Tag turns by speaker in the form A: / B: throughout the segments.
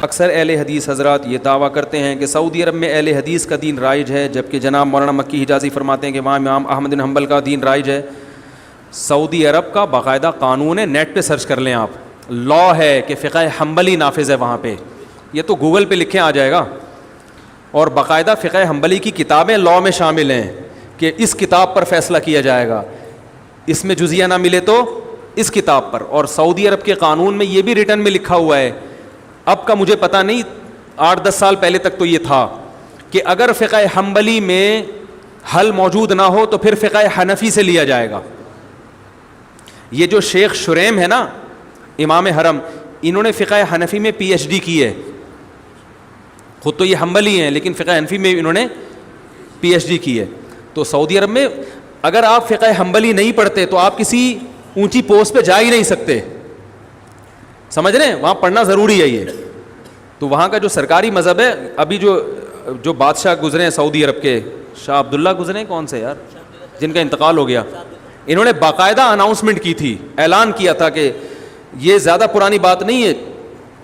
A: اکثر اہل حدیث حضرات یہ دعویٰ کرتے ہیں کہ سعودی عرب میں اہل حدیث کا دین رائج ہے، جبکہ جناب مولانا مکی حجازی فرماتے ہیں کہ وہاں امام احمد بن حنبل کا دین رائج ہے۔ سعودی عرب کا باقاعدہ قانون ہے، نیٹ پہ سرچ کر لیں آپ، لا ہے کہ فقہ حنبلی نافذ ہے وہاں پہ، یہ تو گوگل پہ لکھیں آ جائے گا، اور باقاعدہ فقہ حنبلی کی کتابیں لا میں شامل ہیں کہ اس کتاب پر فیصلہ کیا جائے گا، اس میں جزیہ نہ ملے تو اس کتاب پر۔ اور سعودی عرب کے قانون میں یہ بھی ریٹن میں لکھا ہوا ہے، اب کا مجھے پتہ نہیں، 8-10 سال پہلے تک تو یہ تھا کہ اگر فقہ حنبلی میں حل موجود نہ ہو تو پھر فقہ حنفی سے لیا جائے گا۔ یہ جو شیخ شریم ہے نا امام حرم، انہوں نے فقہ حنفی میں پی ایچ ڈی کی ہے، خود تو یہ حنبلی ہیں لیکن فقہ حنفی میں انہوں نے پی ایچ ڈی کی ہے۔ تو سعودی عرب میں اگر آپ فقہ حنبلی نہیں پڑھتے تو آپ کسی اونچی پوسٹ پہ جا ہی نہیں سکتے، سمجھ رہے ہیں، وہاں پڑھنا ضروری ہے یہ۔ تو وہاں کا جو سرکاری مذہب ہے، ابھی جو بادشاہ گزرے ہیں سعودی عرب کے، شاہ عبداللہ گزرے، کون سے یار جن کا انتقال ہو گیا، انہوں نے باقاعدہ اناؤنسمنٹ کی تھی، اعلان کیا تھا کہ یہ زیادہ پرانی بات نہیں ہے،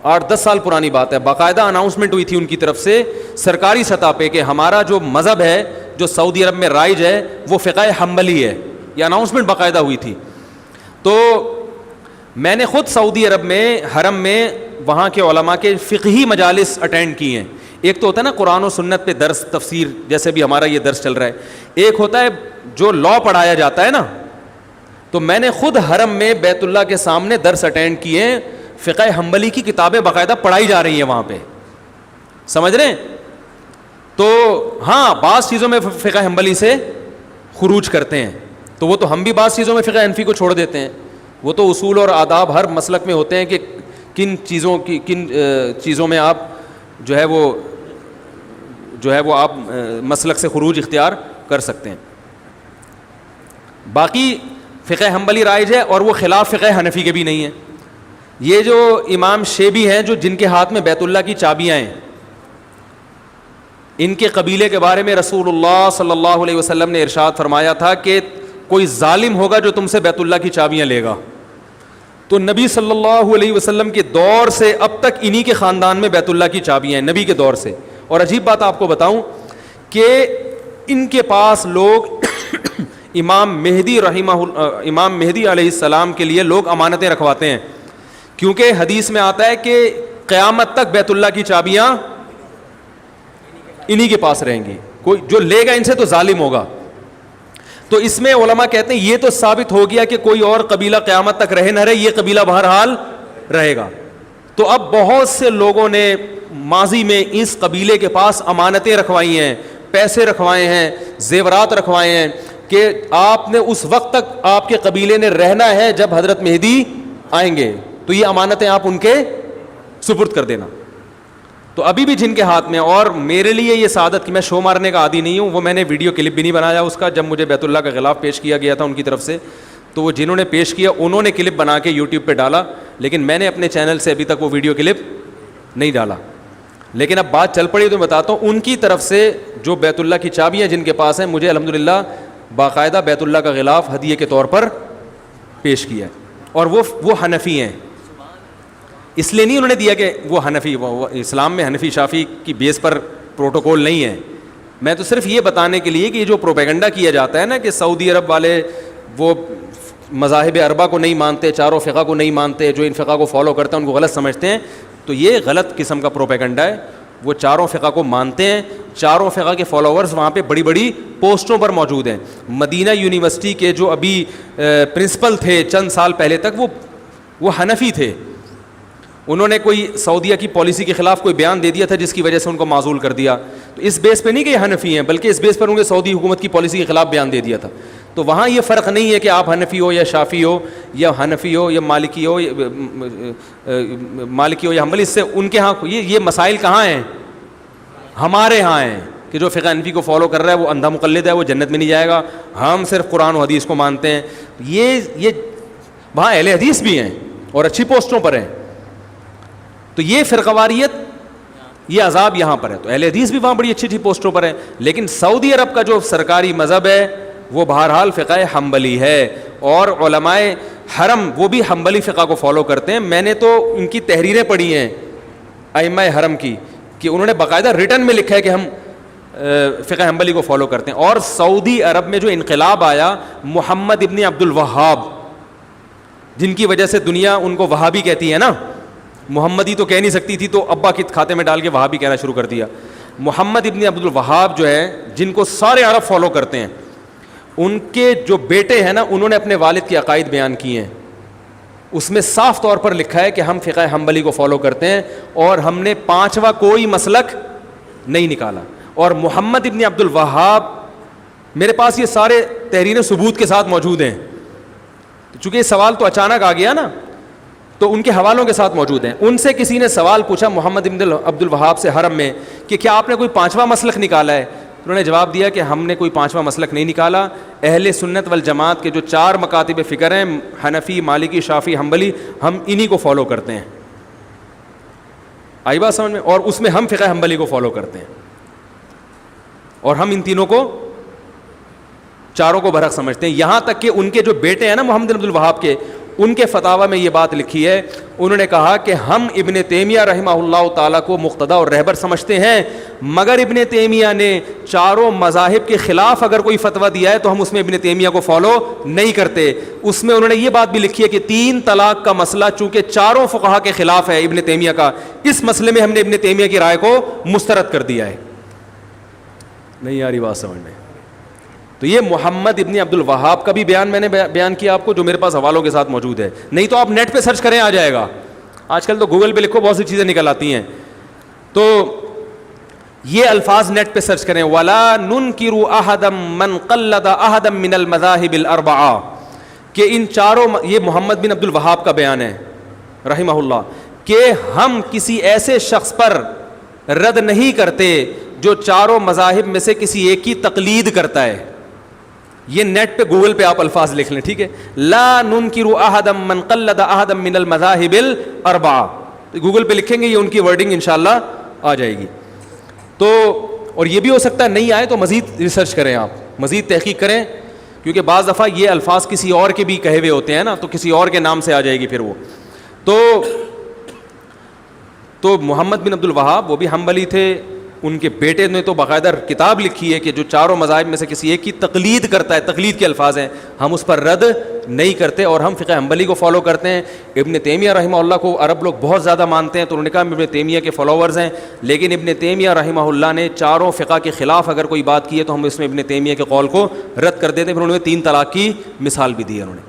A: 8-10 سال پرانی بات ہے، باقاعدہ اناؤنسمنٹ ہوئی تھی ان کی طرف سے سرکاری سطح پہ کہ ہمارا جو مذہب ہے جو سعودی عرب میں رائج ہے وہ فقہ حنبلی ہے، یہ اناؤنسمنٹ باقاعدہ ہوئی تھی۔ تو میں نے خود سعودی عرب میں حرم میں وہاں کے علماء کے فقہی مجالس اٹینڈ کی ہیں۔ ایک تو ہوتا ہے نا قرآن و سنت پہ درس تفسیر، جیسے بھی ہمارا یہ درس چل رہا ہے، ایک ہوتا ہے جو لا پڑھایا جاتا ہے نا، تو میں نے خود حرم میں بیت اللہ کے سامنے درس اٹینڈ کیے ہیں، فقہ حنبلی کی کتابیں باقاعدہ پڑھائی جا رہی ہیں وہاں پہ، سمجھ رہے ہیں۔ تو ہاں بعض چیزوں میں فقہ حنبلی سے خروج کرتے ہیں، تو وہ تو ہم بھی بعض چیزوں میں فقہ حنفی کو چھوڑ دیتے ہیں، وہ تو اصول اور آداب ہر مسلک میں ہوتے ہیں کہ کن چیزوں میں آپ جو ہے وہ آپ مسلک سے خروج اختیار کر سکتے ہیں۔ باقی فقہ حنبلی رائج ہے اور وہ خلاف فقہ حنفی کے بھی نہیں ہے۔ یہ جو امام شیبی ہیں جو جن کے ہاتھ میں بیت اللہ کی چابیاں ہیں، ان کے قبیلے کے بارے میں رسول اللہ صلی اللہ علیہ وسلم نے ارشاد فرمایا تھا کہ کوئی ظالم ہوگا جو تم سے بیت اللہ کی چابیاں لے گا، تو نبی صلی اللہ علیہ وسلم کے دور سے اب تک انہی کے خاندان میں بیت اللہ کی چابیاں ہیں، نبی کے دور سے۔ اور عجیب بات آپ کو بتاؤں کہ ان کے پاس لوگ امام مہدی علیہ السلام کے لیے لوگ امانتیں رکھواتے ہیں، کیونکہ حدیث میں آتا ہے کہ قیامت تک بیت اللہ کی چابیاں انہی کے پاس رہیں گی، کوئی جو لے گا ان سے تو ظالم ہوگا۔ تو اس میں علماء کہتے ہیں یہ تو ثابت ہو گیا کہ کوئی اور قبیلہ قیامت تک رہے نہ رہے، یہ قبیلہ بہرحال رہے گا۔ تو اب بہت سے لوگوں نے ماضی میں اس قبیلے کے پاس امانتیں رکھوائی ہیں، پیسے رکھوائے ہیں، زیورات رکھوائے ہیں کہ آپ نے اس وقت تک آپ کے قبیلے نے رہنا ہے جب حضرت مہدی آئیں گے، تو یہ امانتیں آپ ان کے سپرد کر دینا۔ تو ابھی بھی جن کے ہاتھ میں، اور میرے لیے یہ سعادت کہ میں شو مارنے کا عادی نہیں ہوں، وہ میں نے ویڈیو کلپ بھی نہیں بنایا اس کا، جب مجھے بیت اللہ کا غلاف پیش کیا گیا تھا ان کی طرف سے، تو وہ جنہوں نے پیش کیا انہوں نے کلپ بنا کے یوٹیوب پہ ڈالا، لیکن میں نے اپنے چینل سے ابھی تک وہ ویڈیو کلپ نہیں ڈالا۔ لیکن اب بات چل پڑی تو میں بتاتا ہوں، ان کی طرف سے جو بیت اللہ کی چابیاں جن کے پاس ہیں، مجھے الحمدللہ باقاعدہ بیت اللہ کا غلاف ہدیے کے طور پر پیش کیا ہے، اور وہ حنفی ہیں، اس لیے نہیں انہوں نے دیا کہ وہ حنفی، وہ اسلام میں حنفی شافی کی بیس پر پروٹوکول نہیں ہے۔ میں تو صرف یہ بتانے کے لیے کہ یہ جو پروپیگنڈا کیا جاتا ہے نا کہ سعودی عرب والے وہ مذاہب اربعہ کو نہیں مانتے، چاروں فقہ کو نہیں مانتے، جو ان فقہ کو فالو کرتے ہیں ان کو غلط سمجھتے ہیں، تو یہ غلط قسم کا پروپیگنڈا ہے۔ وہ چاروں فقہ کو مانتے ہیں، چاروں فقہ کے فالوورز وہاں پہ بڑی بڑی پوسٹوں پر موجود ہیں۔ مدینہ یونیورسٹی کے جو ابھی پرنسپل تھے چند سال پہلے تک وہ حنفی تھے، انہوں نے کوئی سعودیہ کی پالیسی کے خلاف کوئی بیان دے دیا تھا جس کی وجہ سے ان کو معزول کر دیا، تو اس بیس پہ نہیں کہ یہ حنفی ہیں، بلکہ اس بیس پر ان کے سعودی حکومت کی پالیسی کے خلاف بیان دے دیا تھا۔ تو وہاں یہ فرق نہیں ہے کہ آپ حنفی ہو یا شافی ہو یا حنفی ہو یا مالکی ہو یا حنبلی، اس سے ان کے ہاں یہ مسائل کہاں ہیں؟ ہمارے ہاں ہیں کہ جو فقہ حنفی کو فالو کر رہا ہے وہ اندھا مقلد ہے، وہ جنت میں نہیں جائے گا، ہم صرف قرآن و حدیث کو مانتے ہیں۔ یہ وہاں اہل حدیث بھی ہیں اور اچھی پوسٹوں پر ہیں، تو یہ فرقواریت، یہ عذاب یہاں پر ہے۔ تو اہل حدیث بھی وہاں بڑی اچھی اچھی پوسٹوں پر ہیں، لیکن سعودی عرب کا جو سرکاری مذہب ہے وہ بہرحال فقہ حنبلی ہے، اور علماء حرم وہ بھی حنبلی فقہ کو فالو کرتے ہیں۔ میں نے تو ان کی تحریریں پڑھی ہیں ائمہ حرم کی کہ انہوں نے باقاعدہ ریٹن میں لکھا ہے کہ ہم فقہ حنبلی کو فالو کرتے ہیں. اور سعودی عرب میں جو انقلاب آیا محمد ابن عبد الوہاب, جن کی وجہ سے دنیا ان کو وہابی کہتی ہے نا, محمدی تو کہہ نہیں سکتی تھی تو ابا کے کھاتے میں ڈال کے وہابی کہنا شروع کر دیا. محمد ابن عبد الوہاب جو ہے, جن کو سارے عرب فالو کرتے ہیں, ان کے جو بیٹے ہیں نا, انہوں نے اپنے والد کے عقائد بیان کیے ہیں. اس میں صاف طور پر لکھا ہے کہ ہم فقہ حنبلی کو فالو کرتے ہیں اور ہم نے پانچواں کوئی مسلک نہیں نکالا. اور محمد ابن عبد الوہاب, میرے پاس یہ سارے تحریر ثبوت کے ساتھ موجود ہیں, چونکہ یہ سوال تو اچانک آ گیا نا, تو ان کے حوالوں کے ساتھ موجود ہیں. ان سے کسی نے سوال پوچھا محمد ابن عبد الوہاب سے حرم میں کہ کیا آپ نے کوئی پانچواں مسلک نکالا ہے؟ انہوں نے جواب دیا کہ ہم نے کوئی پانچواں مسلک نہیں نکالا. اہل سنت والجماعت کے جو 4 مکاتب فکر ہیں, حنفی, مالکی, شافعی, حنبلی, ہم انہی کو فالو کرتے ہیں. آئی بات سمجھ میں؟ اور اس میں ہم فقہ حنبلی کو فالو کرتے ہیں, اور ہم ان تینوں کو, چاروں کو برحق سمجھتے ہیں. یہاں تک کہ ان کے جو بیٹے ہیں نا محمد بن عبد الوہاب کے, ان کے فتاوی میں یہ بات لکھی ہے, انہوں نے کہا کہ ہم ابن تیمیہ رحمہ اللہ تعالیٰ کو مقتدا اور رہبر سمجھتے ہیں, مگر ابن تیمیہ نے چاروں مذاہب کے خلاف اگر کوئی فتویٰ دیا ہے تو ہم اس میں ابن تیمیہ کو فالو نہیں کرتے. اس میں انہوں نے یہ بات بھی لکھی ہے کہ 3 طلاق کا مسئلہ چونکہ چاروں فقہا کے خلاف ہے ابن تیمیہ کا, اس مسئلے میں ہم نے ابن تیمیہ کی رائے کو مسترد کر دیا ہے. نہیں آ رہی بات سمجھ میں؟ تو یہ محمد ابن عبد الوہاب کا بھی بیان میں نے بیان کیا آپ کو, جو میرے پاس حوالوں کے ساتھ موجود ہے. نہیں تو آپ نیٹ پہ سرچ کریں, آ جائے گا. آج کل تو گوگل پہ لکھو, بہت سی چیزیں نکل آتی ہیں. تو یہ الفاظ نیٹ پہ سرچ کریں, وَلَا نُنْكِرُ أَحَدًا مَنْ قَلَّدَ أَحَدًا مِنَ الْمَذَاهِبِ الْأَرْبَعَةِ, کہ ان چاروں, یہ محمد بن عبد الوہاب کا بیان ہے رحمہ اللہ, کہ ہم کسی ایسے شخص پر رد نہیں کرتے جو چاروں مذاہب میں سے کسی ایک کی تقلید کرتا ہے. یہ نیٹ پہ گوگل پہ آپ الفاظ لکھ لیں, ٹھیک ہے, لا ننکر احدا من قلد احدا من المذاہب الاربعہ, گوگل پہ لکھیں گے, یہ ان کی ورڈنگ انشاءاللہ آ جائے گی. تو اور یہ بھی ہو سکتا ہے نہیں آئے تو مزید ریسرچ کریں, آپ مزید تحقیق کریں, کیونکہ بعض دفعہ یہ الفاظ کسی اور کے بھی کہے ہوئے ہوتے ہیں نا, تو کسی اور کے نام سے آ جائے گی پھر وہ. تو محمد بن عبد الوہاب وہ بھی حنبلی تھے, ان کے بیٹے نے تو باقاعدہ کتاب لکھی ہے کہ جو چاروں مذاہب میں سے کسی ایک کی تقلید کرتا ہے, تقلید کے الفاظ ہیں, ہم اس پر رد نہیں کرتے اور ہم فقہ حنبلی کو فالو کرتے ہیں. ابن تیمیہ رحمہ اللہ کو عرب لوگ بہت زیادہ مانتے ہیں, تو انہوں نے کہا ہم ابن تیمیہ کے فالوورز ہیں, لیکن ابن تیمیہ رحمہ اللہ نے چاروں فقہ کے خلاف اگر کوئی بات کی ہے تو ہم اس میں ابن تیمیہ کے قول کو رد کر دیتے ہیں. پھر انہوں نے 3 طلاق کی مثال بھی دی ہے. انہوں نے,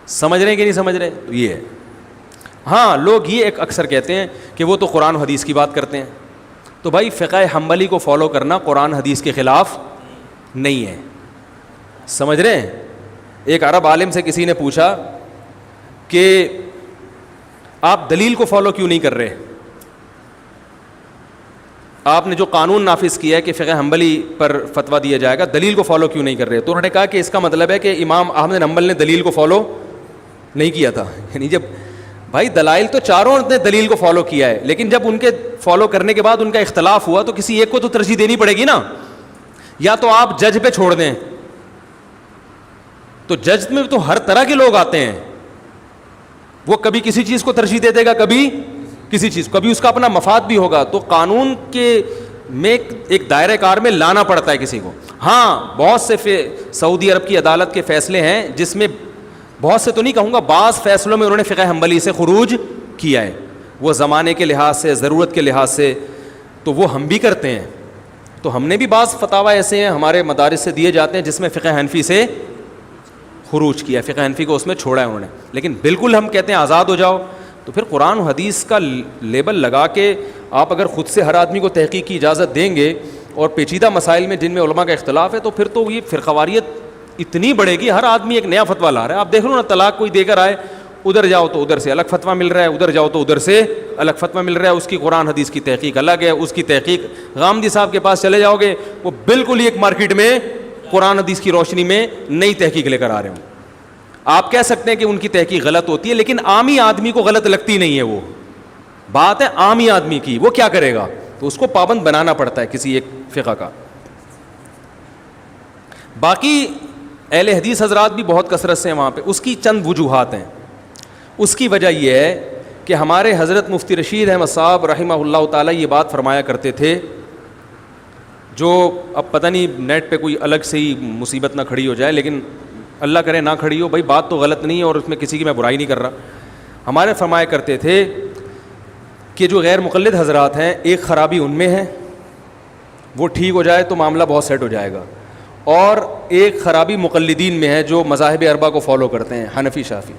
A: سمجھ رہے ہیں کہ نہیں سمجھ رہے؟ تو یہ ہے. ہاں, لوگ یہ ایک اکثر کہتے ہیں کہ وہ تو قرآن و حدیث کی بات کرتے ہیں. تو بھائی فقہ حنبلی کو فالو کرنا قرآن حدیث کے خلاف نہیں ہے, سمجھ رہے ہیں؟ ایک عرب عالم سے کسی نے پوچھا کہ آپ دلیل کو فالو کیوں نہیں کر رہے, آپ نے جو قانون نافذ کیا ہے کہ فقہ حنبلی پر فتویٰ دیا جائے گا, دلیل کو فالو کیوں نہیں کر رہے؟ تو انہوں نے کہا کہ اس کا مطلب ہے کہ امام احمد بن حنبل نے دلیل کو فالو نہیں کیا تھا. یعنی جب بھائی دلائل تو چاروں نے دلیل کو فالو کیا ہے, لیکن جب ان کے فالو کرنے کے بعد ان کا اختلاف ہوا تو کسی ایک کو تو ترجیح دینی پڑے گی نا. یا تو آپ جج پہ چھوڑ دیں, تو جج میں تو ہر طرح کے لوگ آتے ہیں, وہ کبھی کسی چیز کو ترجیح دے دے گا, کبھی کسی چیز, کبھی اس کا اپنا مفاد بھی ہوگا. تو قانون کے میں ایک دائرہ کار میں لانا پڑتا ہے کسی کو. ہاں, بہت سے سعودی عرب کی عدالت کے فیصلے ہیں جس میں, بہت سے تو نہیں کہوں گا, بعض فیصلوں میں انہوں نے فقہ حنبلی سے خروج کیا ہے, وہ زمانے کے لحاظ سے, ضرورت کے لحاظ سے, تو وہ ہم بھی کرتے ہیں. تو ہم نے بھی بعض فتاوی ایسے ہیں ہمارے مدارس سے دیے جاتے ہیں جس میں فقہ حنفی سے خروج کیا ہے, فقہ حنفی کو اس میں چھوڑا ہے انہوں نے. لیکن بالکل ہم کہتے ہیں آزاد ہو جاؤ, تو پھر قرآن و حدیث کا لیبل لگا کے آپ اگر خود سے ہر آدمی کو تحقیق کی اجازت دیں گے اور پیچیدہ مسائل میں جن میں علماء کا اختلاف ہے, تو پھر تو یہ فرقواریت اتنی بڑھے گی, ہر آدمی ایک نیا فتویٰ لا رہا ہے. آپ دیکھ لو نا, طلاق کوئی دے کر آئے, ادھر جاؤ تو ادھر سے الگ فتویٰ مل رہا ہے, ادھر جاؤ تو ادھر سے الگ فتویٰ مل رہا ہے. اس کی قرآن حدیث کی تحقیق الگ ہے, اس کی تحقیق غامدی صاحب کے پاس چلے جاؤ گے, وہ بالکل ہی ایک مارکیٹ میں قرآن حدیث کی روشنی میں نئی تحقیق لے کر آ رہے ہوں. آپ کہہ سکتے ہیں کہ ان کی تحقیق غلط ہوتی ہے, لیکن عامی آدمی کو غلط لگتی نہیں ہے. وہ بات ہے عامی آدمی کی, وہ کیا کرے گا؟ تو اس کو پابند بنانا پڑتا ہے کسی ایک فقہ کا. باقی اہل حدیث حضرات بھی بہت کثرت سے ہیں وہاں پہ, اس کی چند وجوہات ہیں. اس کی وجہ یہ ہے کہ ہمارے حضرت مفتی رشید احمد صاحب رحمہ اللہ تعالیٰ یہ بات فرمایا کرتے تھے، جو اب پتہ نہیں نیٹ پہ کوئی الگ سے ہی مصیبت نہ کھڑی ہو جائے، لیکن اللہ کرے نہ کھڑی ہو، بھائی بات تو غلط نہیں ہے اور اس میں کسی کی میں برائی نہیں کر رہا. ہمارے فرمایا کرتے تھے کہ جو غیر مقلد حضرات ہیں، ایک خرابی ان میں ہے، وہ ٹھیک ہو جائے تو معاملہ بہت سیٹ ہو جائے گا، اور ایک خرابی مقلدین میں ہے جو مذاہب اربعہ کو فالو کرتے ہیں، حنفی شافعی،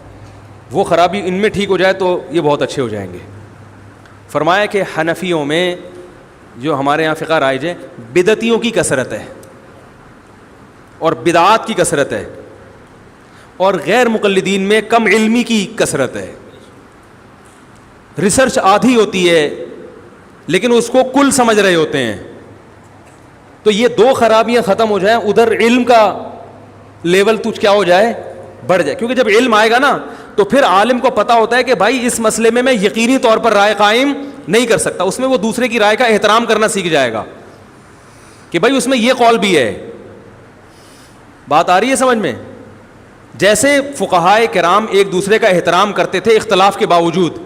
A: وہ خرابی ان میں ٹھیک ہو جائے تو یہ بہت اچھے ہو جائیں گے. فرمایا کہ حنفیوں میں جو ہمارے یہاں فقہ رائج ہے، بدعتیوں کی کثرت ہے اور بدعات کی کثرت ہے، اور غیر مقلدین میں کم علمی کی کثرت ہے. ریسرچ آدھی ہوتی ہے لیکن اس کو کل سمجھ رہے ہوتے ہیں. تو یہ دو خرابیاں ختم ہو جائیں، ادھر علم کا لیول تو کیا ہو جائے، بڑھ جائے. کیونکہ جب علم آئے گا نا تو پھر عالم کو پتا ہوتا ہے کہ بھائی اس مسئلے میں یقینی طور پر رائے قائم نہیں کر سکتا. اس میں وہ دوسرے کی رائے کا احترام کرنا سیکھ جائے گا کہ بھائی اس میں یہ قول بھی ہے. بات آ رہی ہے سمجھ میں؟ جیسے فقہائے کرام ایک دوسرے کا احترام کرتے تھے اختلاف کے باوجود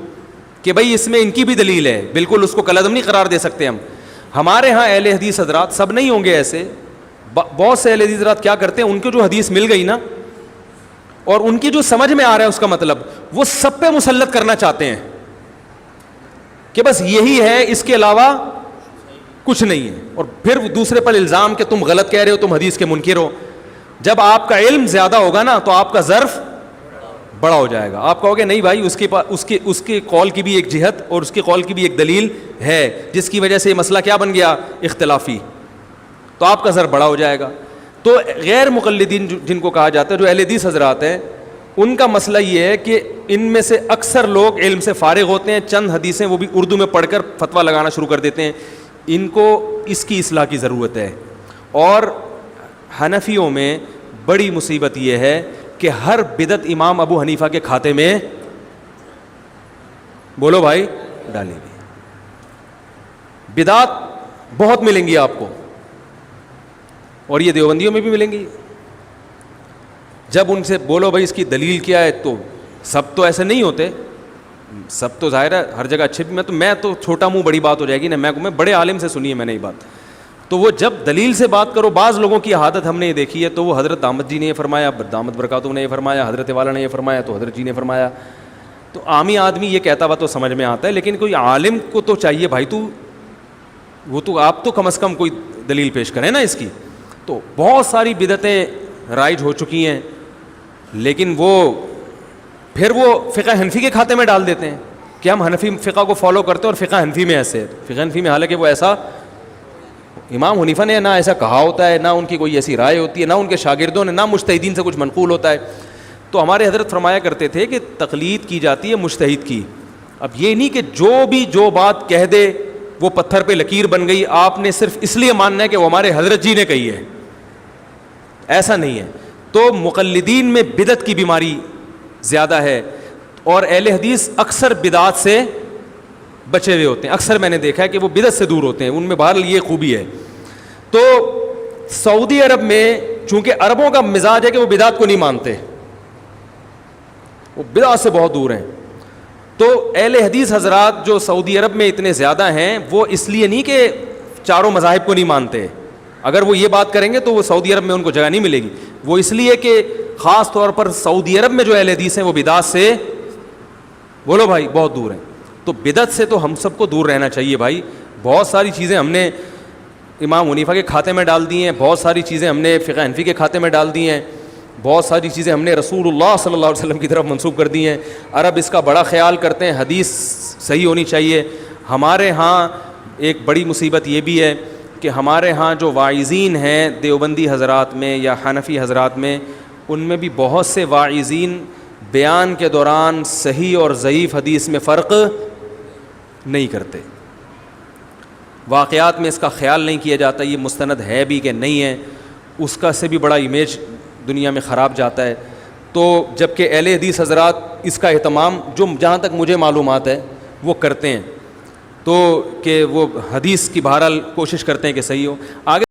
A: کہ بھائی اس میں ان کی بھی دلیل ہے، بالکل اس کو کلعدم نہیں قرار دے سکتے ہم. ہمارے ہاں اہل حدیث حضرات، سب نہیں ہوں گے ایسے، بہت سے اہل حدیث حضرات کیا کرتے ہیں، ان کو جو حدیث مل گئی نا اور ان کی جو سمجھ میں آ رہا ہے اس کا مطلب، وہ سب پہ مسلط کرنا چاہتے ہیں کہ بس یہی ہے، اس کے علاوہ کچھ نہیں ہے. اور پھر دوسرے پر الزام کہ تم غلط کہہ رہے ہو، تم حدیث کے منکر ہو. جب آپ کا علم زیادہ ہوگا نا تو آپ کا ظرف بڑا ہو جائے گا. آپ کہو گے نہیں بھائی اس کے قول کی بھی ایک جہت اور اس کے قول کی بھی ایک دلیل ہے جس کی وجہ سے یہ مسئلہ کیا بن گیا، اختلافی. تو آپ کا ظرف بڑا ہو جائے گا. تو غیر مقلدین جن کو کہا جاتا ہے، جو اہل حدیث حضرات ہیں، ان کا مسئلہ یہ ہے کہ ان میں سے اکثر لوگ علم سے فارغ ہوتے ہیں، چند حدیثیں وہ بھی اردو میں پڑھ کر فتویٰ لگانا شروع کر دیتے ہیں. ان کو اس کی اصلاح کی ضرورت ہے. اور حنفیوں میں بڑی مصیبت یہ ہے کہ ہر بدعت امام ابو حنیفہ کے کھاتے میں، بولو بھائی، ڈالی گئی. بدعات بہت ملیں گی آپ کو، اور یہ دیوبندیوں میں بھی ملیں گی. جب ان سے بولو بھائی اس کی دلیل کیا ہے، تو سب تو ایسے نہیں ہوتے، سب تو ظاہر ہے ہر جگہ اچھے بھی. میں تو چھوٹا منہ بڑی بات ہو جائے گی نا. میں بڑے عالم سے سنی ہے میں نے یہ بات. تو وہ جب دلیل سے بات کرو، بعض لوگوں کی عادت ہم نے یہ دیکھی ہے، تو وہ حضرت دامت جی نے یہ فرمایا، دامت برکاتہ نے یہ فرمایا، حضرت والا نے یہ فرمایا، تو حضرت جی نے فرمایا. تو عامی آدمی یہ کہتا ہوا تو سمجھ میں آتا ہے، لیکن کوئی عالم کو تو چاہیے بھائی آپ تو کم از کم کوئی دلیل پیش کریں نا اس کی. تو بہت ساری بدعتیں رائج ہو چکی ہیں، لیکن پھر وہ فقہ حنفی کے کھاتے میں ڈال دیتے ہیں کہ ہم حنفی فقہ کو فالو کرتے ہیں اور فقہ حنفی میں ایسے ہے. فقہ حنفی میں حالانکہ وہ ایسا امام حنیفہ نے نہ ایسا کہا ہوتا ہے، نہ ان کی کوئی ایسی رائے ہوتی ہے، نہ ان کے شاگردوں نے، نہ مجتہدین سے کچھ منقول ہوتا ہے. تو ہمارے حضرت فرمایا کرتے تھے کہ تقلید کی جاتی ہے مجتہد کی. اب یہ نہیں کہ جو بات کہہ دے وہ پتھر پہ لکیر بن گئی، آپ نے صرف اس لیے ماننا ہے کہ وہ ہمارے حضرت جی نے کہی ہے، ایسا نہیں ہے. تو مقلدین میں بدعت کی بیماری زیادہ ہے، اور اہل حدیث اکثر بدعات سے بچے ہوئے ہوتے ہیں. اکثر میں نے دیکھا ہے کہ وہ بدعت سے دور ہوتے ہیں، ان میں بہرحال یہ خوبی ہے. تو سعودی عرب میں چونکہ عربوں کا مزاج ہے کہ وہ بدعت کو نہیں مانتے، وہ بدعت سے بہت دور ہیں. تو اہل حدیث حضرات جو سعودی عرب میں اتنے زیادہ ہیں، وہ اس لیے نہیں کہ چاروں مذاہب کو نہیں مانتے. اگر وہ یہ بات کریں گے تو وہ سعودی عرب میں ان کو جگہ نہیں ملے گی. وہ اس لیے کہ خاص طور پر سعودی عرب میں جو اہل حدیث ہیں وہ بدعت سے، بولو بھائی، بہت دور ہیں. تو بدعت سے تو ہم سب کو دور رہنا چاہیے بھائی. بہت ساری چیزیں ہم نے امام حنیفہ کے کھاتے میں ڈال دی ہیں، بہت ساری چیزیں ہم نے فقہ حنفی کے کھاتے میں ڈال دی ہیں، بہت ساری چیزیں ہم نے رسول اللہ صلی اللہ علیہ وسلم کی طرف منسوب کر دی ہیں. عرب اس کا بڑا خیال کرتے ہیں، حدیث صحیح ہونی چاہیے. ہمارے ہاں ایک بڑی مصیبت یہ بھی ہے کہ ہمارے ہاں جو واعظین ہیں دیوبندی حضرات میں یا حنفی حضرات میں، ان میں بھی بہت سے واعظین بیان کے دوران صحیح اور ضعیف حدیث میں فرق نہیں کرتے. واقعات میں اس کا خیال نہیں کیا جاتا یہ مستند ہے بھی کہ نہیں ہے، اس کا سے بھی بڑا امیج دنیا میں خراب جاتا ہے. تو جب کہ اہل حدیث حضرات اس کا اہتمام، جو جہاں تک مجھے معلومات ہے، وہ کرتے ہیں. تو کہ وہ حدیث کی بہرحال کوشش کرتے ہیں کہ صحیح ہو. آگے